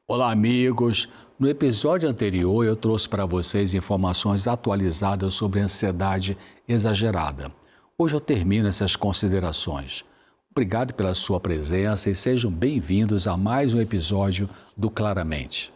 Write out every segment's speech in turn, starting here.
Olá, amigos! No episódio anterior, eu trouxe para vocês informações atualizadas sobre ansiedade exagerada. Hoje eu termino essas considerações. Obrigado pela sua presença e sejam bem-vindos a mais um episódio do Claramente.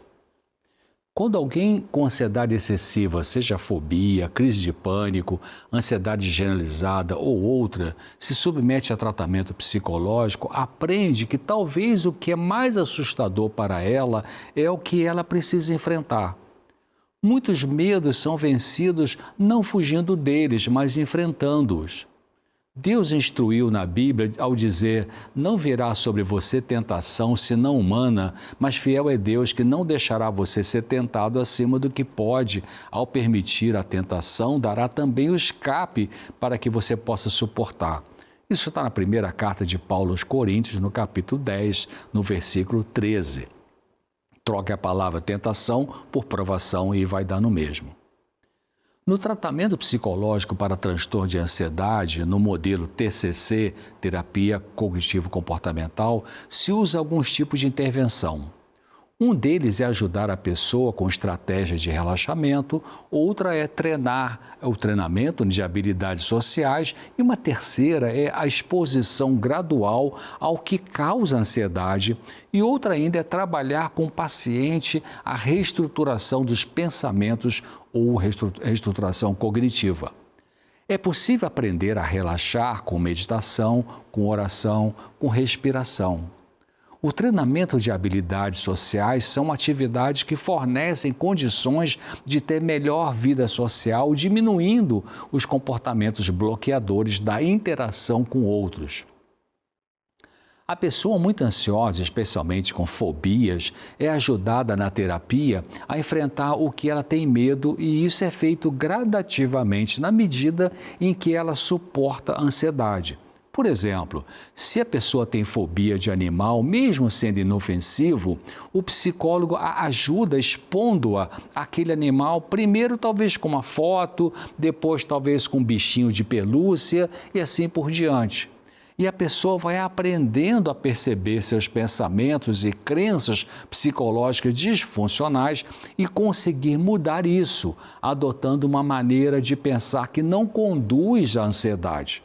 Quando alguém com ansiedade excessiva, seja fobia, crise de pânico, ansiedade generalizada ou outra, se submete a tratamento psicológico, aprende que talvez o que é mais assustador para ela é o que ela precisa enfrentar. Muitos medos são vencidos não fugindo deles, mas enfrentando-os. Deus instruiu na Bíblia ao dizer: não virá sobre você tentação senão humana, mas fiel é Deus que não deixará você ser tentado acima do que pode. Ao permitir a tentação, dará também o escape para que você possa suportar. Isso está na primeira carta de Paulo aos Coríntios, no capítulo 10, no versículo 13. Troque a palavra tentação por provação e vai dar no mesmo. No tratamento psicológico para transtorno de ansiedade, no modelo TCC, Terapia Cognitivo-Comportamental, se usa alguns tipos de intervenção. Um deles é ajudar a pessoa com estratégias de relaxamento, outra é o treinamento de habilidades sociais e uma terceira é a exposição gradual ao que causa ansiedade e outra ainda é trabalhar com o paciente a reestruturação dos pensamentos ou reestruturação cognitiva. É possível aprender a relaxar com meditação, com oração, com respiração. O treinamento de habilidades sociais são atividades que fornecem condições de ter melhor vida social, diminuindo os comportamentos bloqueadores da interação com outros. A pessoa muito ansiosa, especialmente com fobias, é ajudada na terapia a enfrentar o que ela tem medo e isso é feito gradativamente na medida em que ela suporta a ansiedade. Por exemplo, se a pessoa tem fobia de animal, mesmo sendo inofensivo, o psicólogo a ajuda expondo-a àquele animal, primeiro talvez com uma foto, depois talvez com um bichinho de pelúcia e assim por diante. E a pessoa vai aprendendo a perceber seus pensamentos e crenças psicológicas disfuncionais e conseguir mudar isso, adotando uma maneira de pensar que não conduz à ansiedade.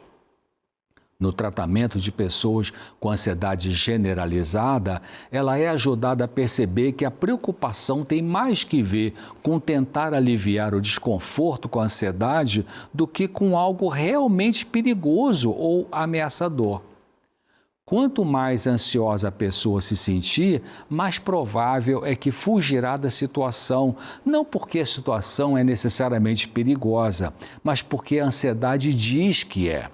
No tratamento de pessoas com ansiedade generalizada, ela é ajudada a perceber que a preocupação tem mais que ver com tentar aliviar o desconforto com a ansiedade do que com algo realmente perigoso ou ameaçador. Quanto mais ansiosa a pessoa se sentir, mais provável é que fugirá da situação, não porque a situação é necessariamente perigosa, mas porque a ansiedade diz que é.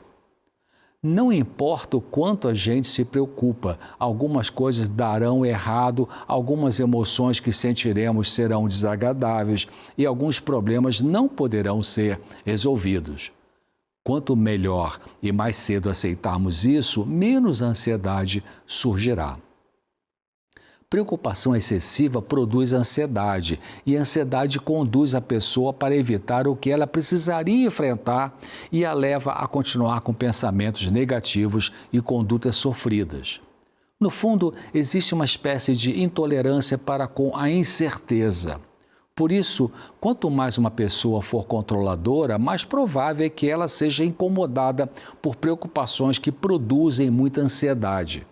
Não importa o quanto a gente se preocupa, algumas coisas darão errado, algumas emoções que sentiremos serão desagradáveis e alguns problemas não poderão ser resolvidos. Quanto melhor e mais cedo aceitarmos isso, menos ansiedade surgirá. Preocupação excessiva produz ansiedade e a ansiedade conduz a pessoa para evitar o que ela precisaria enfrentar e a leva a continuar com pensamentos negativos e condutas sofridas. No fundo, existe uma espécie de intolerância para com a incerteza. Por isso, quanto mais uma pessoa for controladora, mais provável é que ela seja incomodada por preocupações que produzem muita ansiedade.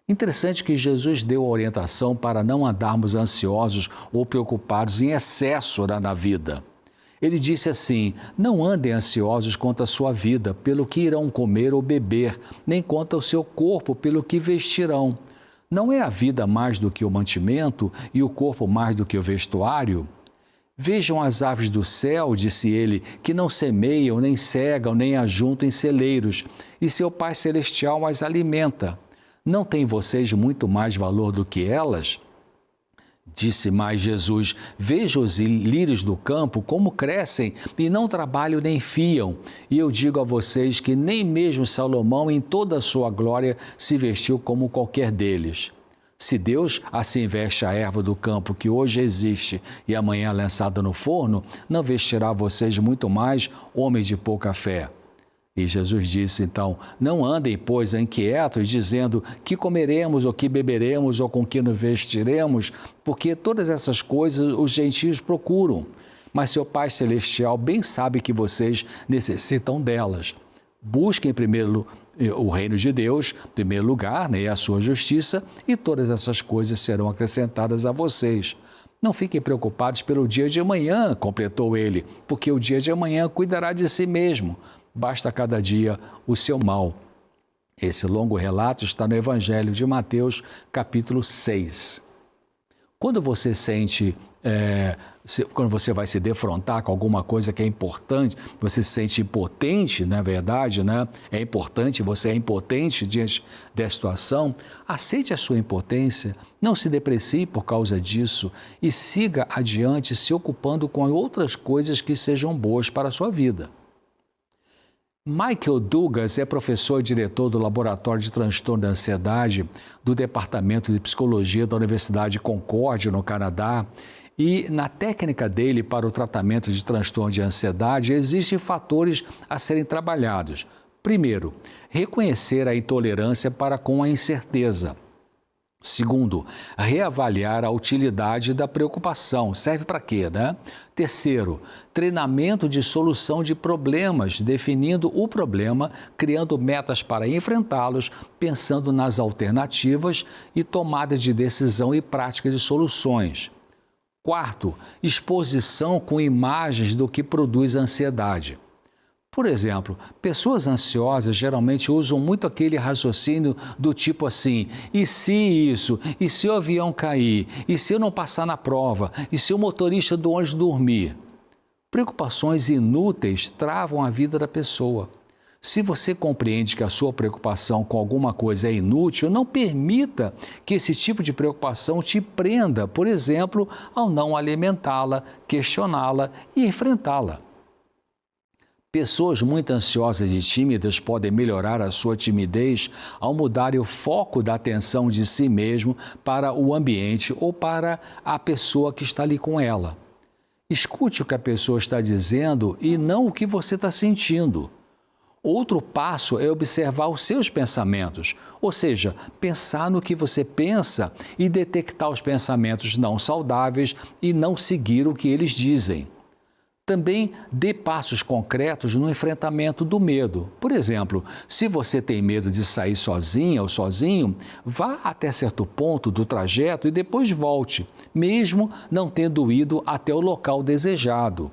Interessante que Jesus deu a orientação para não andarmos ansiosos ou preocupados em excesso na vida. Ele disse assim: não andem ansiosos quanto à sua vida, pelo que irão comer ou beber, nem quanto ao seu corpo, pelo que vestirão. Não é a vida mais do que o mantimento e o corpo mais do que o vestuário? Vejam as aves do céu, disse ele, que não semeiam, nem cegam, nem ajuntam em celeiros, e seu Pai Celestial as alimenta. Não têm vocês muito mais valor do que elas? Disse mais Jesus: veja os lírios do campo como crescem e não trabalham nem fiam. E eu digo a vocês que nem mesmo Salomão em toda a sua glória se vestiu como qualquer deles. Se Deus assim veste a erva do campo que hoje existe e amanhã é lançada no forno, não vestirá vocês muito mais, homens de pouca fé. E Jesus disse, então, não andem, pois, inquietos, dizendo que comeremos, ou que beberemos, ou com que nos vestiremos, porque todas essas coisas os gentios procuram. Mas seu Pai Celestial bem sabe que vocês necessitam delas. Busquem primeiro o reino de Deus, em primeiro lugar, né, e a sua justiça, e todas essas coisas serão acrescentadas a vocês. Não fiquem preocupados pelo dia de amanhã, completou ele, porque o dia de amanhã cuidará de si mesmo. Basta cada dia o seu mal. Esse longo relato está no Evangelho de Mateus, capítulo 6. Quando você quando você vai se defrontar com alguma coisa que é importante, você se sente impotente, na verdade, né? É importante, você é impotente diante dessa situação, aceite a sua impotência, não se deprecie por causa disso e siga adiante se ocupando com outras coisas que sejam boas para a sua vida. Michael Douglas é professor e diretor do Laboratório de Transtorno da Ansiedade do Departamento de Psicologia da Universidade de Concórdia, no Canadá, e na técnica dele para o tratamento de transtorno de ansiedade existem fatores a serem trabalhados. Primeiro, reconhecer a intolerância para com a incerteza. Segundo, reavaliar a utilidade da preocupação. Serve para quê, né? Terceiro, treinamento de solução de problemas, definindo o problema, criando metas para enfrentá-los, pensando nas alternativas e tomada de decisão e prática de soluções. Quarto, exposição com imagens do que produz ansiedade. Por exemplo, pessoas ansiosas geralmente usam muito aquele raciocínio do tipo assim, e se isso? E se o avião cair? E se eu não passar na prova? E se o motorista do ônibus dormir? Preocupações inúteis travam a vida da pessoa. Se você compreende que a sua preocupação com alguma coisa é inútil, não permita que esse tipo de preocupação te prenda, por exemplo, ao não alimentá-la, questioná-la e enfrentá-la. Pessoas muito ansiosas e tímidas podem melhorar a sua timidez ao mudarem o foco da atenção de si mesmo para o ambiente ou para a pessoa que está ali com ela. Escute o que a pessoa está dizendo e não o que você está sentindo. Outro passo é observar os seus pensamentos, ou seja, pensar no que você pensa e detectar os pensamentos não saudáveis e não seguir o que eles dizem. Também dê passos concretos no enfrentamento do medo. Por exemplo, se você tem medo de sair sozinha ou sozinho, vá até certo ponto do trajeto e depois volte, mesmo não tendo ido até o local desejado.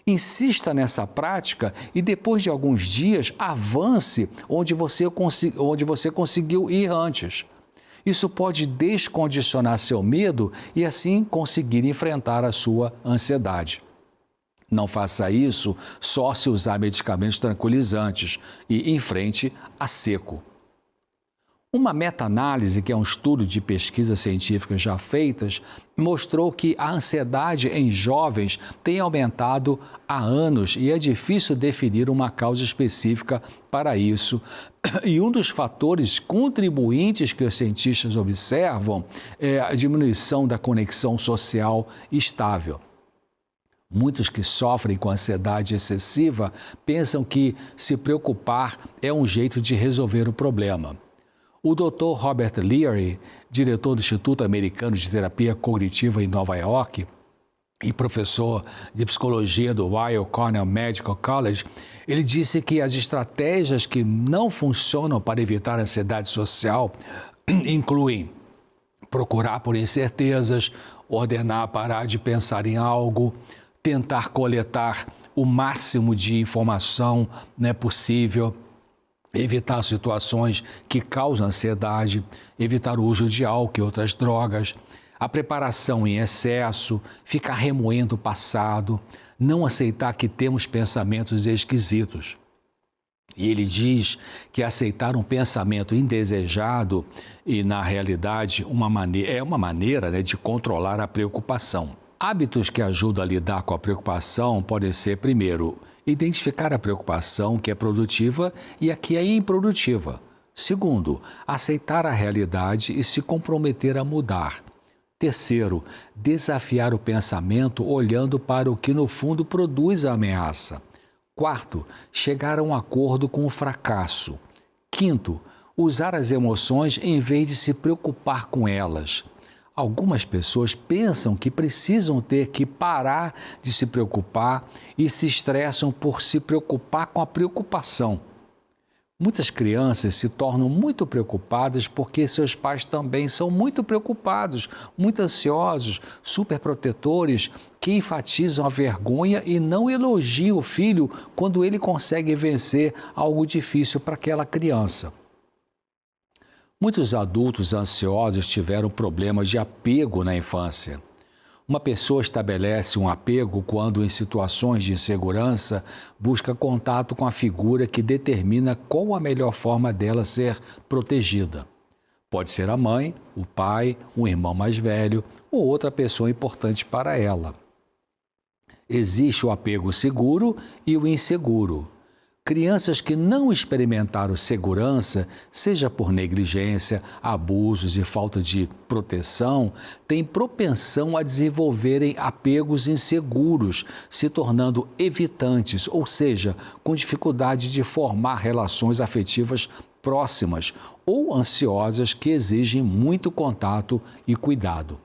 Insista nessa prática e depois de alguns dias avance onde você conseguiu ir antes. Isso pode descondicionar seu medo e assim conseguir enfrentar a sua ansiedade. Não faça isso só se usar medicamentos tranquilizantes e enfrente a seco. Uma meta-análise, que é um estudo de pesquisas científicas já feitas, mostrou que a ansiedade em jovens tem aumentado há anos e é difícil definir uma causa específica para isso. E um dos fatores contribuintes que os cientistas observam é a diminuição da conexão social estável. Muitos que sofrem com ansiedade excessiva pensam que se preocupar é um jeito de resolver o problema. O Dr. Robert Leary, diretor do Instituto Americano de Terapia Cognitiva em Nova York e professor de psicologia do Weill Cornell Medical College, ele disse que as estratégias que não funcionam para evitar a ansiedade social incluem procurar por incertezas, ordenar parar de pensar em algo, tentar coletar o máximo de informação possível, evitar situações que causam ansiedade, evitar o uso de álcool e outras drogas, a preparação em excesso, ficar remoendo o passado, não aceitar que temos pensamentos esquisitos. E ele diz que aceitar um pensamento indesejado e, na realidade, é uma maneira de controlar a preocupação. Hábitos que ajudam a lidar com a preocupação podem ser, primeiro, identificar a preocupação que é produtiva e a que é improdutiva. Segundo, aceitar a realidade e se comprometer a mudar. Terceiro, desafiar o pensamento olhando para o que no fundo produz a ameaça. Quarto, chegar a um acordo com o fracasso. Quinto, usar as emoções em vez de se preocupar com elas. Algumas pessoas pensam que precisam ter que parar de se preocupar e se estressam por se preocupar com a preocupação. Muitas crianças se tornam muito preocupadas porque seus pais também são muito preocupados, muito ansiosos, superprotetores, que enfatizam a vergonha e não elogiam o filho quando ele consegue vencer algo difícil para aquela criança. Muitos adultos ansiosos tiveram problemas de apego na infância. Uma pessoa estabelece um apego quando, em situações de insegurança, busca contato com a figura que determina qual a melhor forma dela ser protegida. Pode ser a mãe, o pai, um irmão mais velho ou outra pessoa importante para ela. Existe o apego seguro e o inseguro. Crianças que não experimentaram segurança, seja por negligência, abusos e falta de proteção, têm propensão a desenvolverem apegos inseguros, se tornando evitantes, ou seja, com dificuldade de formar relações afetivas próximas ou ansiosas que exigem muito contato e cuidado.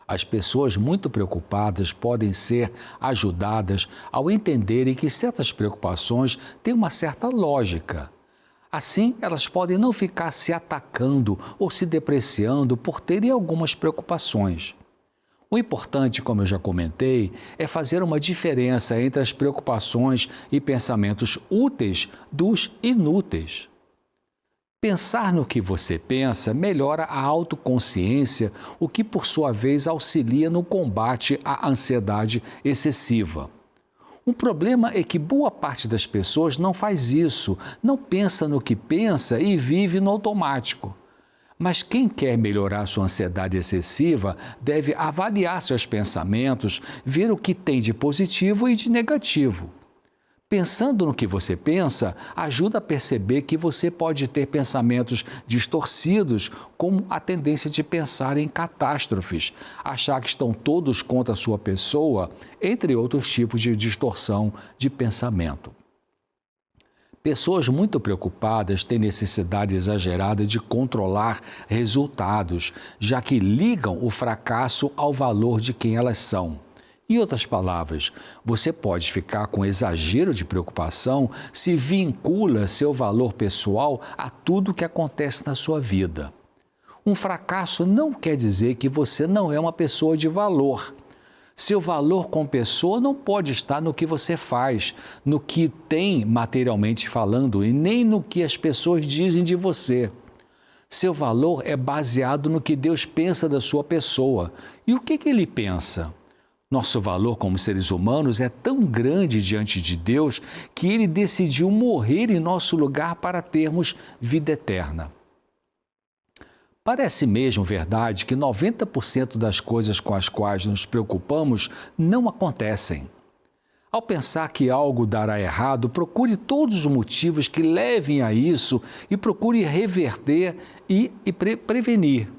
As pessoas muito preocupadas podem ser ajudadas ao entenderem que certas preocupações têm uma certa lógica. Assim, elas podem não ficar se atacando ou se depreciando por terem algumas preocupações. O importante, como eu já comentei, é fazer uma diferença entre as preocupações e pensamentos úteis dos inúteis. Pensar no que você pensa melhora a autoconsciência, o que, por sua vez, auxilia no combate à ansiedade excessiva. O problema é que boa parte das pessoas não faz isso, não pensa no que pensa e vive no automático. Mas quem quer melhorar sua ansiedade excessiva deve avaliar seus pensamentos, ver o que tem de positivo e de negativo. Pensando no que você pensa, ajuda a perceber que você pode ter pensamentos distorcidos, como a tendência de pensar em catástrofes, achar que estão todos contra a sua pessoa, entre outros tipos de distorção de pensamento. Pessoas muito preocupadas têm necessidade exagerada de controlar resultados, já que ligam o fracasso ao valor de quem elas são. Em outras palavras, você pode ficar com exagero de preocupação se vincula seu valor pessoal a tudo que acontece na sua vida. Um fracasso não quer dizer que você não é uma pessoa de valor. Seu valor como pessoa não pode estar no que você faz, no que tem materialmente falando e nem no que as pessoas dizem de você. Seu valor é baseado no que Deus pensa da sua pessoa. E o que Ele pensa? Nosso valor como seres humanos é tão grande diante de Deus que Ele decidiu morrer em nosso lugar para termos vida eterna. Parece mesmo verdade que 90% das coisas com as quais nos preocupamos não acontecem. Ao pensar que algo dará errado, procure todos os motivos que levem a isso e procure reverter e prevenir.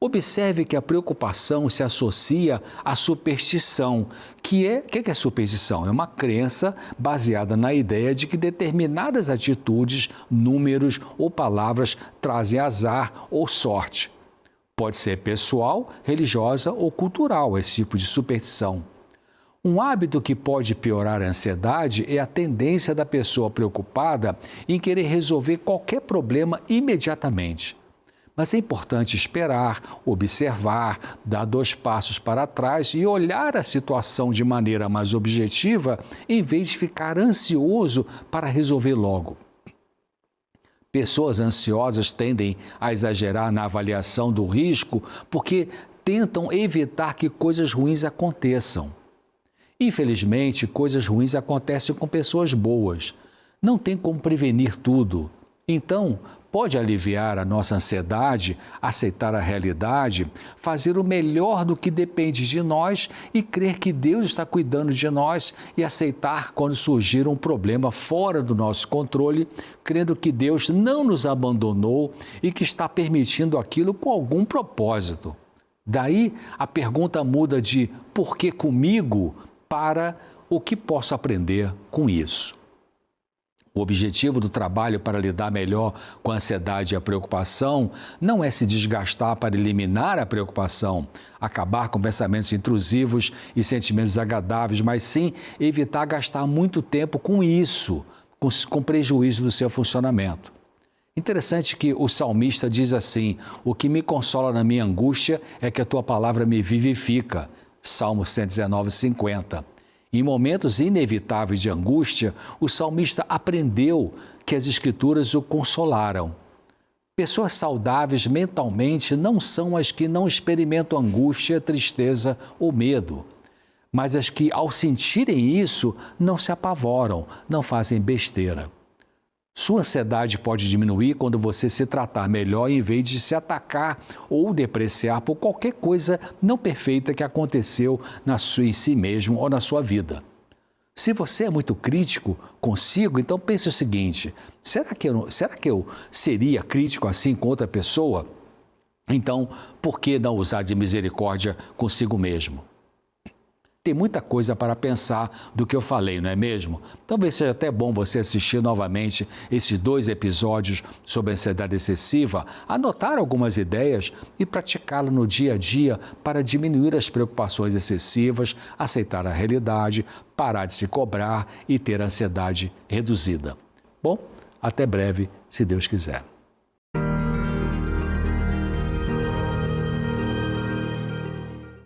Observe que a preocupação se associa à superstição. O que é superstição? É uma crença baseada na ideia de que determinadas atitudes, números ou palavras trazem azar ou sorte. Pode ser pessoal, religiosa ou cultural esse tipo de superstição. Um hábito que pode piorar a ansiedade é a tendência da pessoa preocupada em querer resolver qualquer problema imediatamente. Mas é importante esperar, observar, dar 2 passos para trás e olhar a situação de maneira mais objetiva, em vez de ficar ansioso para resolver logo. Pessoas ansiosas tendem a exagerar na avaliação do risco porque tentam evitar que coisas ruins aconteçam. Infelizmente, coisas ruins acontecem com pessoas boas. Não tem como prevenir tudo. Então, pode aliviar a nossa ansiedade, aceitar a realidade, fazer o melhor do que depende de nós e crer que Deus está cuidando de nós e aceitar quando surgir um problema fora do nosso controle, crendo que Deus não nos abandonou e que está permitindo aquilo com algum propósito. Daí, a pergunta muda de "por que comigo?" para O que posso aprender com isso? O objetivo do trabalho para lidar melhor com a ansiedade e a preocupação não é se desgastar para eliminar a preocupação, acabar com pensamentos intrusivos e sentimentos desagradáveis, mas sim evitar gastar muito tempo com isso, com prejuízo do seu funcionamento. Interessante que o salmista diz assim: o que me consola na minha angústia é que a tua palavra me vivifica. Salmo 119, 50. Em momentos inevitáveis de angústia, o salmista aprendeu que as Escrituras o consolaram. Pessoas saudáveis mentalmente não são as que não experimentam angústia, tristeza ou medo, mas as que, ao sentirem isso, não se apavoram, não fazem besteira. Sua ansiedade pode diminuir quando você se tratar melhor em vez de se atacar ou depreciar por qualquer coisa não perfeita que aconteceu em si mesmo ou na sua vida. Se você é muito crítico consigo, então pense o seguinte: será que eu seria crítico assim com outra pessoa? Então, por que não usar de misericórdia consigo mesmo? Tem muita coisa para pensar do que eu falei, não é mesmo? Talvez seja até bom você assistir novamente esses 2 episódios sobre a ansiedade excessiva, anotar algumas ideias e praticá-la no dia a dia para diminuir as preocupações excessivas, aceitar a realidade, parar de se cobrar e ter a ansiedade reduzida. Bom, até breve, se Deus quiser.